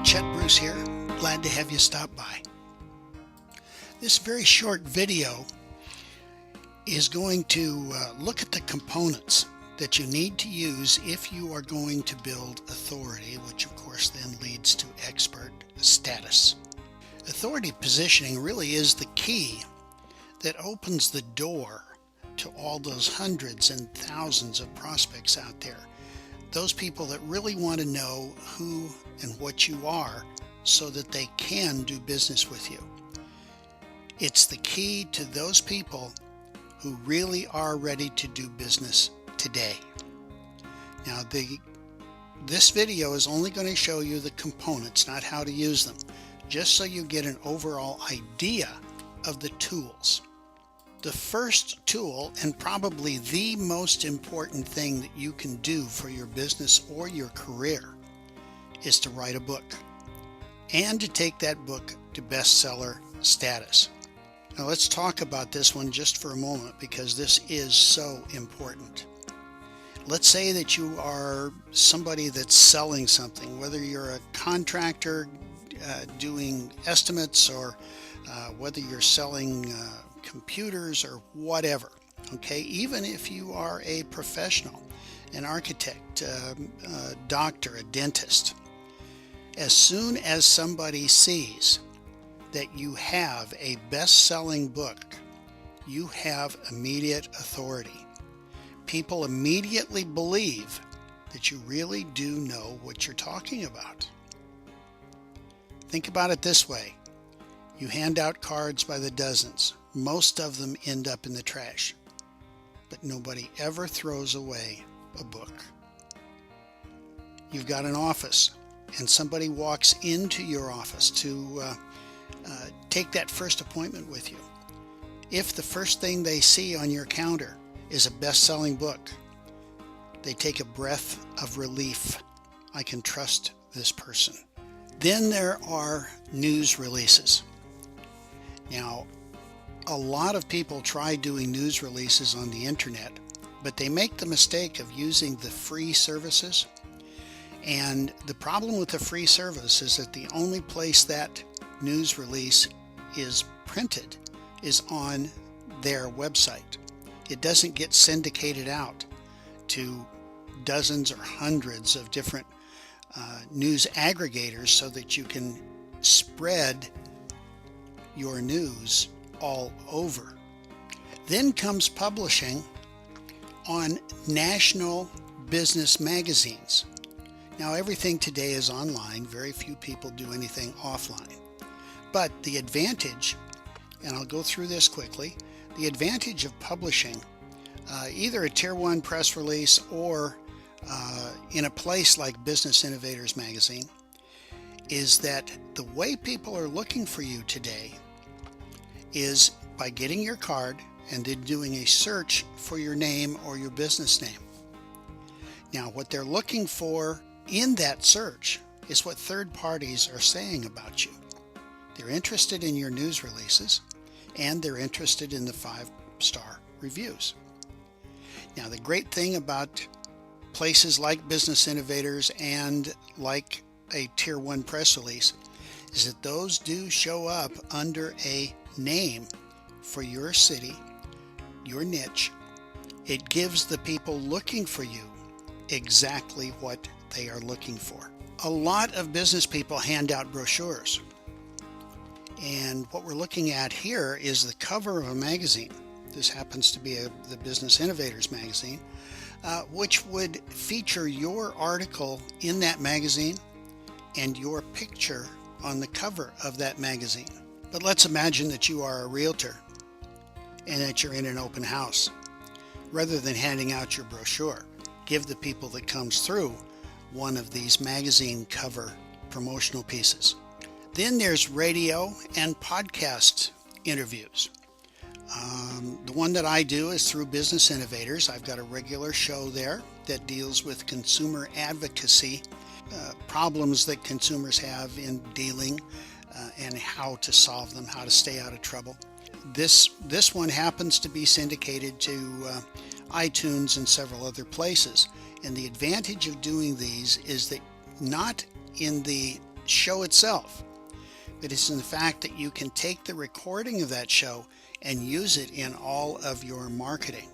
Chet Bruce here. Glad to have you stop by. This very short video is going to look at the components that you need to use if you are going to build authority, which of course then leads to expert status. Authority positioning really is the key that opens the door to all those hundreds and thousands of prospects out there. Those people that really want to know who and what you are so that they can do business with you. It's the key to those people who really are ready to do business today. Now, this video is only going to show you the components, not how to use them, just so you get an overall idea of the tools. The first tool, and probably the most important thing that you can do for your business or your career, is to write a book and to take that book to bestseller status. Now let's talk about this one just for a moment, because this is so important. Let's say that you are somebody that's selling something, whether you're a contractor doing estimates or whether you're selling computers or whatever. Okay, even if you are a professional, an architect, a doctor, a dentist, as soon as somebody sees that you have a best-selling book, you have immediate authority. People immediately believe that you really do know what you're talking about. Think about it this way. You hand out cards by the dozens. Most of them end up in the trash, but nobody ever throws away a book. You've got an office, and somebody walks into your office to take that first appointment with you. If the first thing they see on your counter is a best-selling book, they take a breath of relief. I can trust this person. Then there are news releases. Now, a lot of people try doing news releases on the internet, but they make the mistake of using the free services. And the problem with the free service is that the only place that news release is printed is on their website. It doesn't get syndicated out to dozens or hundreds of different news aggregators so that you can spread your news all over. Then comes publishing on national business magazines. Now, everything today is online. Very few people do anything offline. But the advantage, and I'll go through this quickly, the advantage of publishing either a Tier 1 press release or in a place like Business Innovators magazine is that the way people are looking for you today is by getting your card and then doing a search for your name or your business name. Now, what they're looking for in that search is what third parties are saying about you. They're interested in your news releases, and they're interested in the 5-star reviews. Now, the great thing about places like Business Innovators and like a Tier 1 press release is that those do show up under a name for your city, your niche. It gives the people looking for you exactly what they are looking for. A lot of business people hand out brochures. And what we're looking at here is the cover of a magazine. This happens to be the Business Innovators magazine, which would feature your article in that magazine and your picture on the cover of that magazine. But let's imagine that you are a realtor and that you're in an open house. Rather than handing out your brochure, give the people that comes through one of these magazine cover promotional pieces. Then there's radio and podcast interviews. The one that I do is through Business Innovators. I've got a regular show there that deals with consumer advocacy, problems that consumers have in dealing and how to solve them, how to stay out of trouble. This one happens to be syndicated to iTunes and several other places. And the advantage of doing these is that not in the show itself, but it's in the fact that you can take the recording of that show and use it in all of your marketing.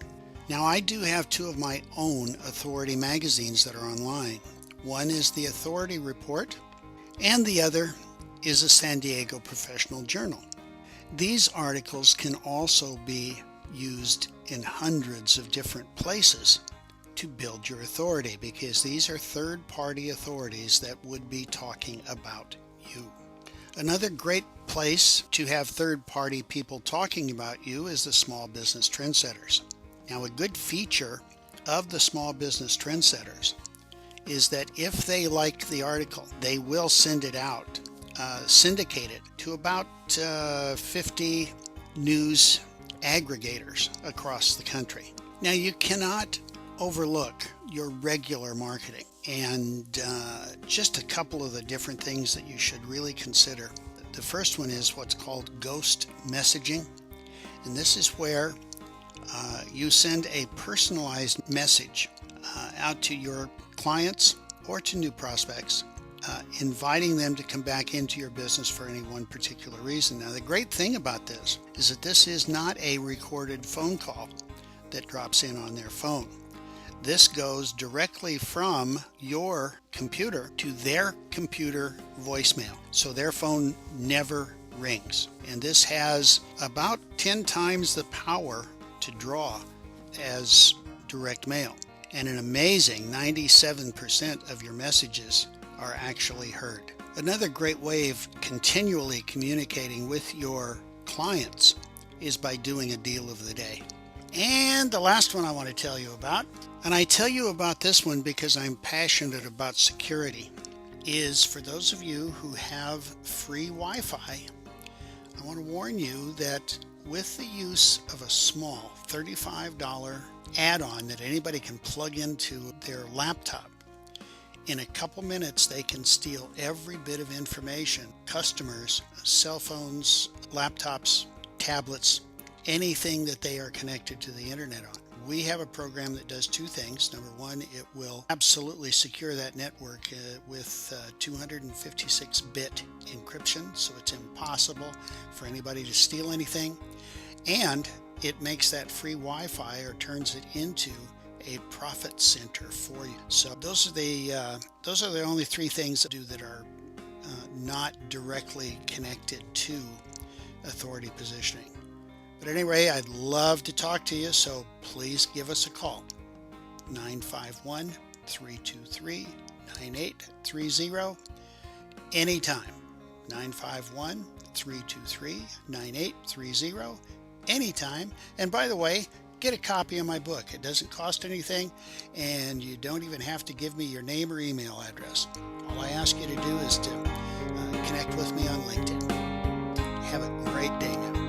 Now, I do have two of my own authority magazines that are online. One is the Authority Report, and the other is a San Diego Professional Journal. These articles can also be used in hundreds of different places to build your authority, because these are third-party authorities that would be talking about you. Another great place to have third-party people talking about you is the Small Business Trendsetters. Now, a good feature of the Small Business Trendsetters is that if they like the article, they will send it out, syndicate it to about 50 news aggregators across the country. Now, you cannot overlook your regular marketing, and just a couple of the different things that you should really consider. The first one is what's called ghost messaging, and this is where you send a personalized message out to your clients or to new prospects, inviting them to come back into your business for any one particular reason. Now, the great thing about this is that this is not a recorded phone call that drops in on their phone. This goes directly from your computer to their computer voicemail, so their phone never rings. And this has about 10 times the power to draw as direct mail. And an amazing 97% of your messages are actually heard. Another great way of continually communicating with your clients is by doing a deal of the day. And the last one I want to tell you about, and I tell you about this one because I'm passionate about security, is for those of you who have free Wi-Fi, I want to warn you that with the use of a small $35 add-on that anybody can plug into their laptop, in a couple minutes they can steal every bit of information, customers, cell phones, laptops, tablets, anything that they are connected to the internet on. We have a program that does two things. Number one, it will absolutely secure that network with 256-bit encryption, so it's impossible for anybody to steal anything. And it makes that free Wi-Fi, or turns it into a profit center for you. So those are the only three things that do that are not directly connected to authority positioning. But anyway, I'd love to talk to you, so please give us a call. 951-323-9830 anytime. 951-323-9830 anytime. And by the way, get a copy of my book. It doesn't cost anything, and you don't even have to give me your name or email address. All I ask you to do is to connect with me on LinkedIn. Have a great day now.